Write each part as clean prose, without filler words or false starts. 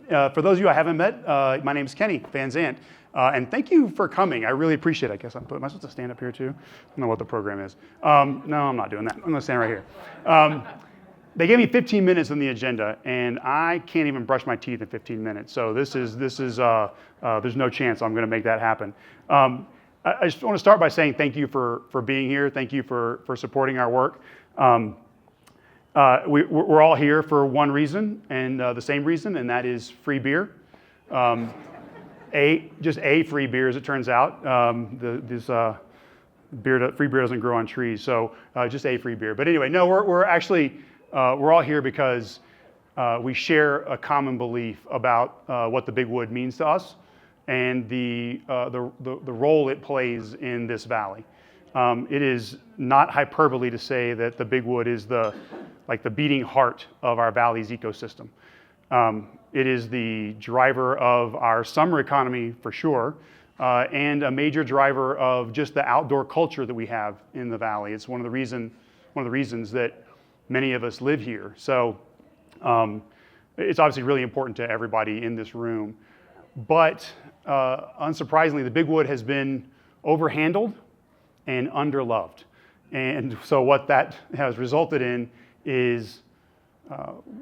For those of you I haven't met, my name is Kenny Van Zandt, and thank you for coming. I really appreciate it. I guess am I supposed to stand up here too? I don't know what the program is. No, I'm not doing that. I'm going to stand right here. They gave me 15 minutes on the agenda, and I can't even brush my teeth in 15 minutes. So there's no chance I'm going to make that happen. I just want to start by saying thank you for being here. Thank you for supporting our work. We're all here for one reason, and the same reason, and that is free beer. Just a free beer, as it turns out. Free beer doesn't grow on trees, so just a free beer. But anyway, no, we're all here because we share a common belief about what the Big Wood means to us and the role it plays in this valley. It is not hyperbole to say that the Big Wood is the beating heart of our valley's ecosystem. It is the driver of our summer economy for sure, and a major driver of just the outdoor culture that we have in the valley. It's one of the reasons that many of us live here. So it's obviously really important to everybody in this room. But unsurprisingly, the Big Wood has been overhandled and underloved. And so what that has resulted in is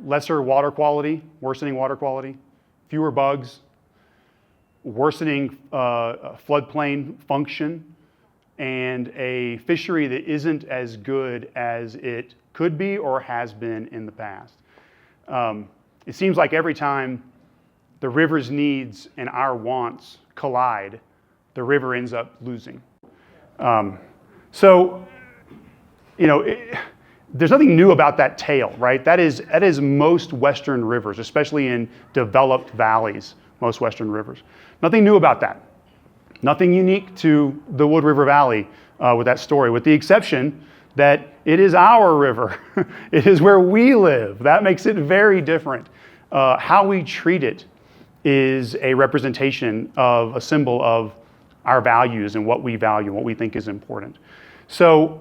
lesser water quality, worsening water quality, fewer bugs, worsening floodplain function, and a fishery that isn't as good as it could be or has been in the past. It seems like every time the river's needs and our wants collide, the river ends up losing. There's nothing new about that tale, right? That is most Western rivers, especially in developed valleys, most Western rivers. Nothing new about that. Nothing unique to the Wood River Valley with that story, with the exception that it is our river. It is where we live. That makes it very different. How we treat it is a representation of a symbol of our values and what we value, what we think is important. So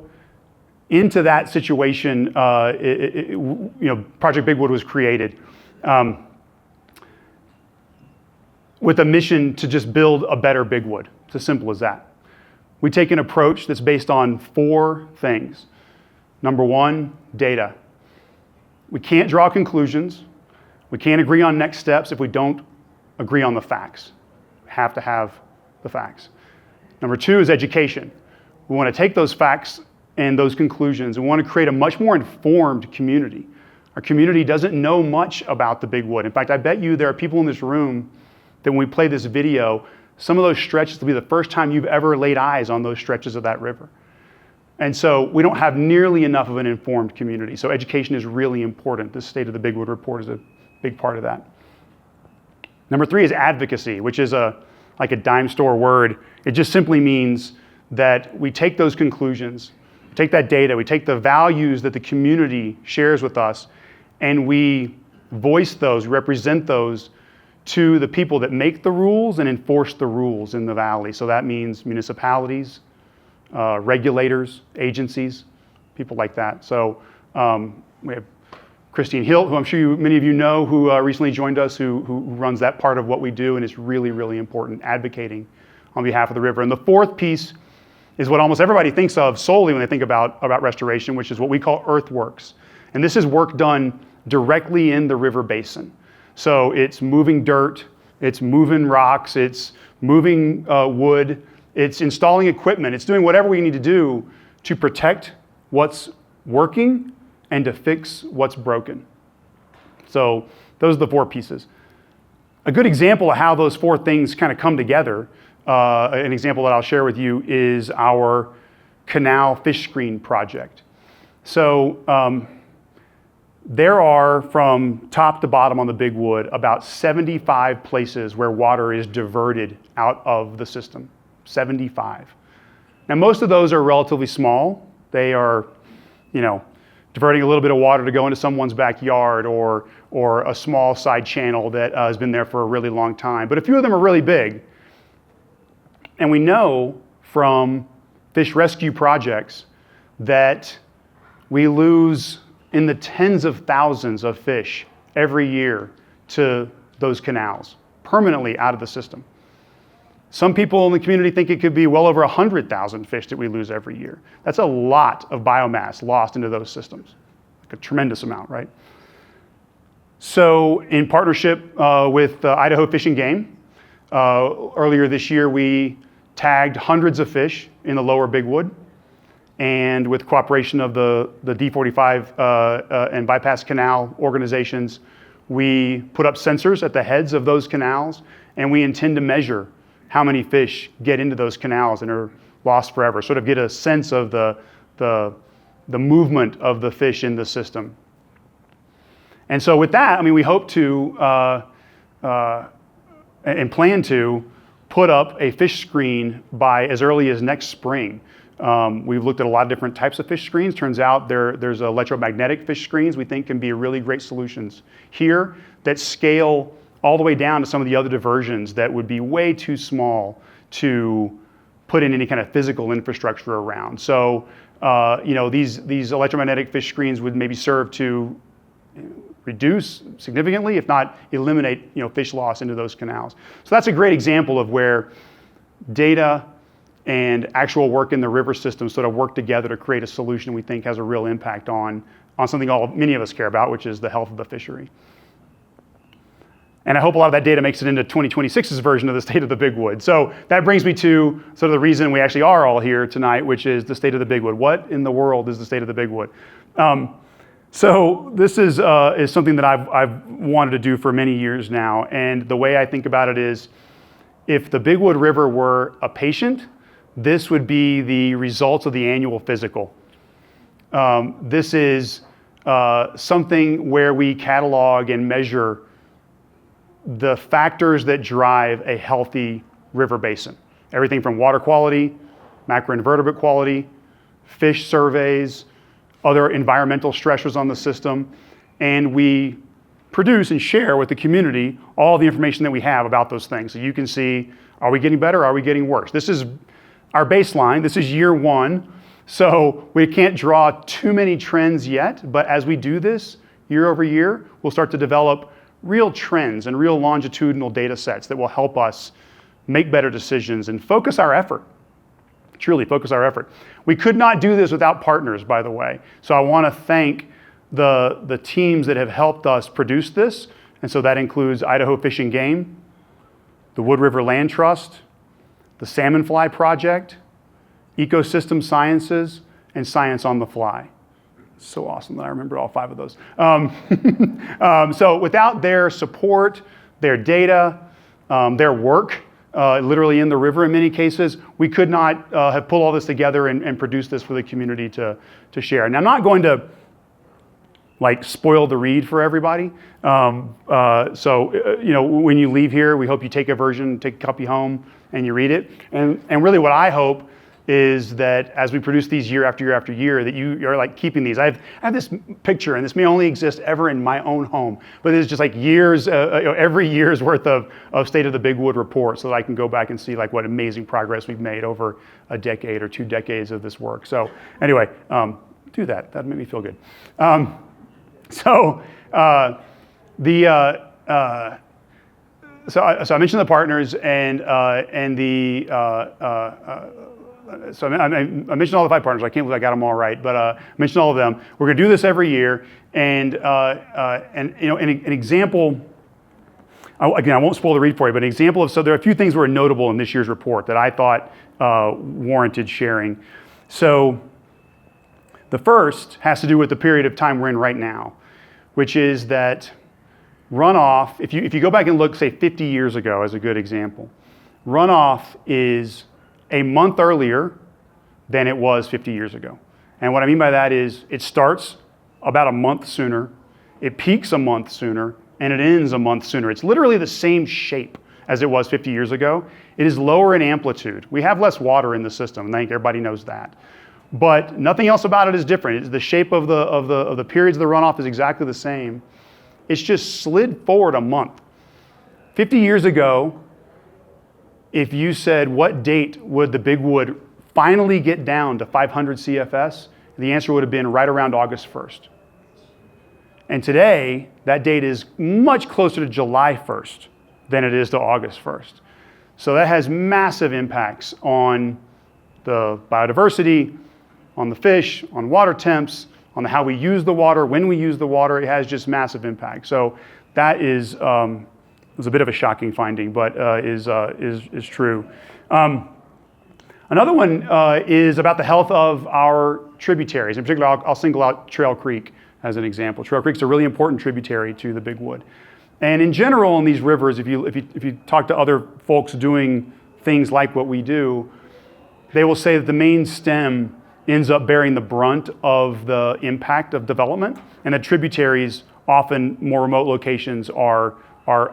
into that situation, Project Big Wood was created with a mission to just build a better Big Wood. It's as simple as that. We take an approach that's based on 4 things. Number 1, data. We can't draw conclusions. We can't agree on next steps if we don't agree on the facts. We have to have the facts. Number 2 is education. We want to take those facts and those conclusions and want to create a much more informed community. Our community doesn't know much about the Big Wood. In fact, I bet you there are people in this room that when we play this video, some of those stretches will be the first time you've ever laid eyes on those stretches of that river. And so we don't have nearly enough of an informed community. So education is really important. This State of the Big Wood report is a big part of that. Number 3 is advocacy, which is like a dime store word. It just simply means that we take those conclusions, we take that data, we take the values that the community shares with us, and we voice those, represent those to the people that make the rules and enforce the rules in the valley. So that means municipalities, regulators, agencies, people like that. So we have Christine Hilt, who I'm sure many of you know, who recently joined us, who runs that part of what we do, and it's really, really important, advocating on behalf of the river. And the 4th piece is what almost everybody thinks of solely when they think about restoration, which is what we call earthworks. And this is work done directly in the river basin. So it's moving dirt, it's moving rocks, it's moving wood, it's installing equipment, it's doing whatever we need to do to protect what's working and to fix what's broken. So those are the 4 pieces. A good example of how those 4 things kind of come together, an example that I'll share with you, is our canal fish screen project. So there are, from top to bottom on the Big Wood, about 75 places where water is diverted out of the system. 75. Now, most of those are relatively small. They are, diverting a little bit of water to go into someone's backyard or a small side channel that has been there for a really long time. But a few of them are really big. And we know from fish rescue projects that we lose in the tens of thousands of fish every year to those canals, permanently out of the system. Some people in the community think it could be well over 100,000 fish that we lose every year. That's a lot of biomass lost into those systems, like a tremendous amount, right? So in partnership with Idaho Fish and Game, earlier this year we tagged hundreds of fish in the lower Big Wood, and with cooperation of the D45 and bypass canal organizations, we put up sensors at the heads of those canals, and we intend to measure how many fish get into those canals and are lost forever, sort of get a sense of the movement of the fish in the system. And so with that, I mean, we hope to and plan to put up a fish screen by as early as next spring. We've looked at a lot of different types of fish screens. Turns out there's electromagnetic fish screens we think can be really great solutions here that scale all the way down to some of the other diversions that would be way too small to put in any kind of physical infrastructure around. So, these electromagnetic fish screens would maybe serve to reduce significantly, if not eliminate, fish loss into those canals. So that's a great example of where data and actual work in the river system sort of work together to create a solution we think has a real impact on something many of us care about, which is the health of the fishery. And I hope a lot of that data makes it into 2026's version of the State of the Big Wood. So that brings me to sort of the reason we actually are all here tonight, which is the State of the Big Wood. What in the world is the State of the Big Wood? So this is something that I've wanted to do for many years now. And the way I think about it is, if the Big Wood River were a patient, this would be the results of the annual physical. This is something where we catalog and measure the factors that drive a healthy river basin. Everything from water quality, macroinvertebrate quality, fish surveys, other environmental stressors on the system, and we produce and share with the community all the information that we have about those things. So you can see, are we getting better, are we getting worse? This is our baseline, this is year one, so we can't draw too many trends yet, but as we do this year over year, we'll start to develop real trends and real longitudinal data sets that will help us make better decisions and focus our effort. Truly focus our effort. We could not do this without partners, by the way. So I want to thank the teams that have helped us produce this. And so that includes Idaho Fish and Game, the Wood River Land Trust, the Salmon Fly Project, Ecosystem Sciences, and Science on the Fly. So awesome that I remember all 5 of those. So without their support, their data, their work, literally in the river in many cases, we could not have pulled all this together and produced this for the community to share. Now, I'm not going to spoil the read for everybody. When you leave here, we hope you take a version, take a copy home, and you read it. And really what I hope is that as we produce these year after year after year, that you're keeping these. I have this picture, and this may only exist ever in my own home, but it's just years, every year's worth of State of the Big Wood report, so that I can go back and see what amazing progress we've made over a decade or 2 decades of this work. So anyway, do that. That'd make me feel good. So I mentioned the partners so I mentioned all the 5 partners. I can't believe I got them all right, but I mentioned all of them. We're going to do this every year, and an example. Again, I won't spoil the read for you, but an example of so there are a few things that were notable in this year's report that I thought warranted sharing. So the first has to do with the period of time we're in right now, which is that runoff. If you go back and look, say 50 years ago, as a good example, runoff is a month earlier than it was 50 years ago. And what I mean by that is it starts about a month sooner, it peaks a month sooner, and it ends a month sooner. It's literally the same shape as it was 50 years ago. It is lower in amplitude. We have less water in the system, and I think everybody knows that. But nothing else about it is different. It's the shape of the periods of the runoff is exactly the same. It's just slid forward a month. 50 years ago, if you said, what date would the Big Wood finally get down to 500 CFS? The answer would have been right around August 1st. And today, that date is much closer to July 1st than it is to August 1st. So that has massive impacts on the biodiversity, on the fish, on water temps, on how we use the water, when we use the water. It has just massive impact. So that is was a bit of a shocking finding, but is true. Another one is about the health of our tributaries. In particular, I'll single out Trail Creek as an example. Trail Creek is a really important tributary to the Big Wood. And in general, in these rivers, if you talk to other folks doing things like what we do, they will say that the main stem ends up bearing the brunt of the impact of development, and that tributaries, often more remote locations, are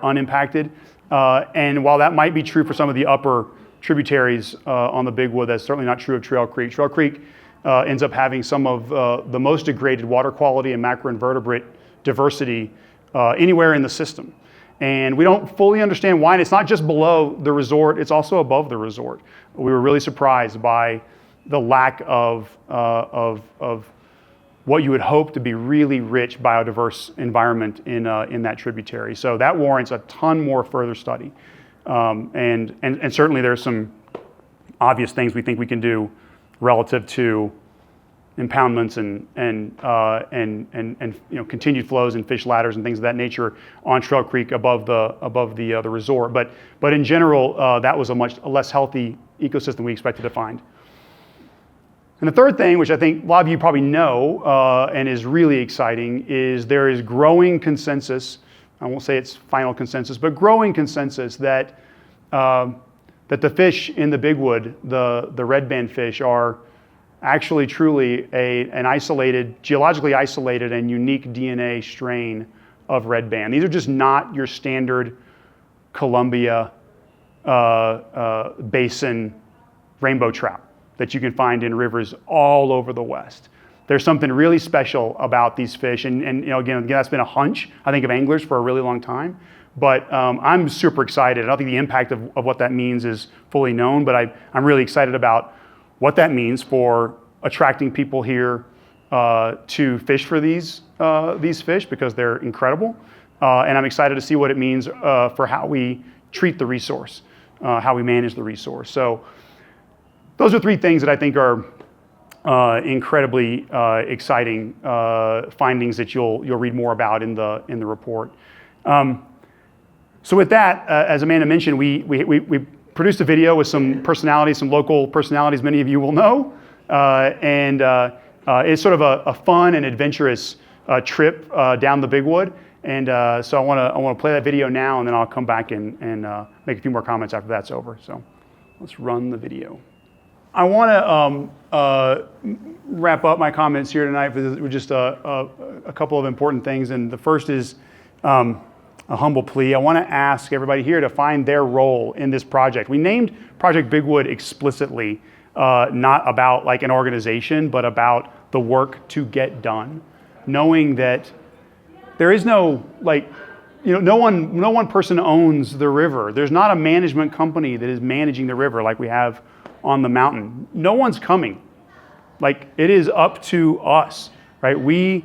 unimpacted. And while that might be true for some of the upper tributaries on the Big Wood, that's certainly not true of Trail Creek. Trail Creek ends up having some of the most degraded water quality and macroinvertebrate diversity anywhere in the system. And we don't fully understand why, and it's not just below the resort, it's also above the resort. We were really surprised by the lack of what you would hope to be really rich biodiverse environment in that tributary. So that warrants a ton more further study. And certainly there's some obvious things we think we can do relative to impoundments and continued flows and fish ladders and things of that nature on Trail Creek above the resort. But in general, that was a much less healthy ecosystem we expected to find. And the third thing, which I think a lot of you probably know and is really exciting, is there is growing consensus. I won't say it's final consensus, but growing consensus that the fish in the Big Wood, the red band fish, are actually truly an isolated, geologically isolated and unique DNA strain of red band. These are just not your standard Columbia Basin rainbow trout that you can find in rivers all over the West. There's something really special about these fish, and again, that's been a hunch, I think, of anglers for a really long time. But I'm super excited. I don't think the impact of what that means is fully known, but I'm really excited about what that means for attracting people here to fish for these fish, because they're incredible. And I'm excited to see what it means for how we treat the resource, how we manage the resource. So those are three things that I think are incredibly exciting findings that you'll read more about in the report. So with that, as Amanda mentioned, we produced a video with some personalities, some local personalities many of you will know, and it's sort of a fun and adventurous trip down the Big Wood. And so I want to play that video now, and then I'll come back and make a few more comments after that's over. So let's run the video. I want to wrap up my comments here tonight with just a couple of important things. And the first is a humble plea. I want to ask everybody here to find their role in this project. We named Project Big Wood explicitly, not about like an organization, but about the work to get done, knowing that there is no no one person owns the river. There's not a management company that is managing the river like we have on the mountain. No one's coming. Like, it is up to us, right? We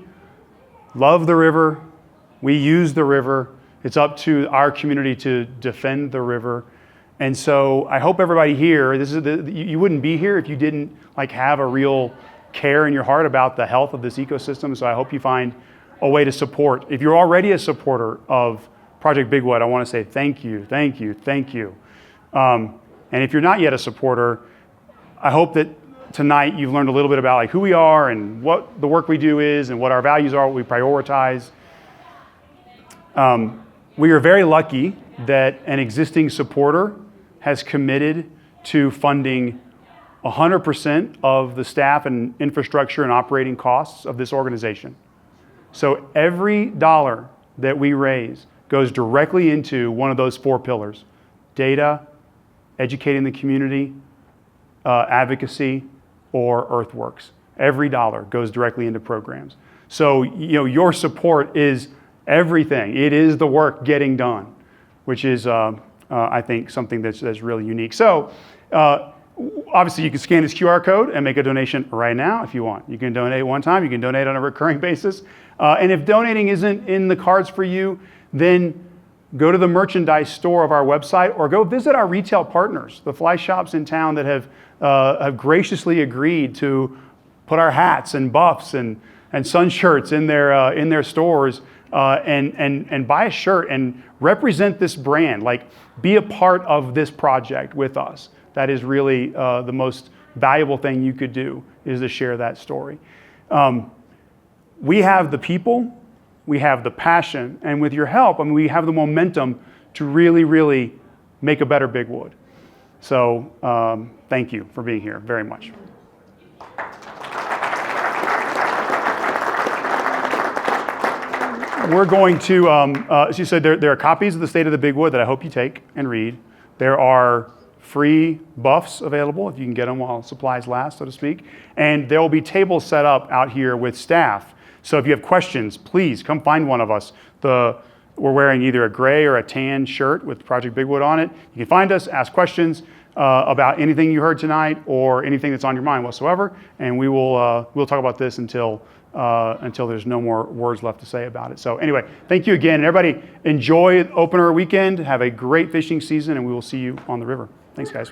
love the river. We use the river. It's up to our community to defend the river. And so I hope everybody here, you wouldn't be here if you didn't have a real care in your heart about the health of this ecosystem. So I hope you find a way to support. If you're already a supporter of Project Big Wood, I want to say thank you, thank you, thank you. And if you're not yet a supporter, I hope that tonight you've learned a little bit about who we are and what the work we do is and what our values are, what we prioritize. We are very lucky that an existing supporter has committed to funding 100% of the staff and infrastructure and operating costs of this organization. So every dollar that we raise goes directly into one of those four pillars: data, educating the community, advocacy, or earthworks. Every dollar goes directly into programs. So your support is everything. It is the work getting done, which is I think something that's really unique. So obviously, you can scan this QR code and make a donation right now if you want. You can donate one time. You can donate on a recurring basis. And if donating isn't in the cards for you, then go to the merchandise store of our website or go visit our retail partners, the fly shops in town that have graciously agreed to put our hats and buffs and sun shirts in their stores and buy a shirt and represent this brand. Like, be a part of this project with us. That is really the most valuable thing you could do, is to share that story. We have the people, we have the passion, and with your help, we have the momentum to really, really make a better Big Wood. So thank you for being here very much. We're going to, as you said, there are copies of the State of the Big Wood that I hope you take and read. There are free buffs available if you can get them while supplies last, so to speak. And there will be tables set up out here with staff. So if you have questions, please come find one of us. We're wearing either a gray or a tan shirt with Project Big Wood on it. You can find us, ask questions about anything you heard tonight or anything that's on your mind whatsoever. And we'll talk about this until there's no more words left to say about it. So anyway, thank you again. And everybody, enjoy opener weekend. Have a great fishing season, and we will see you on the river. Thanks, guys.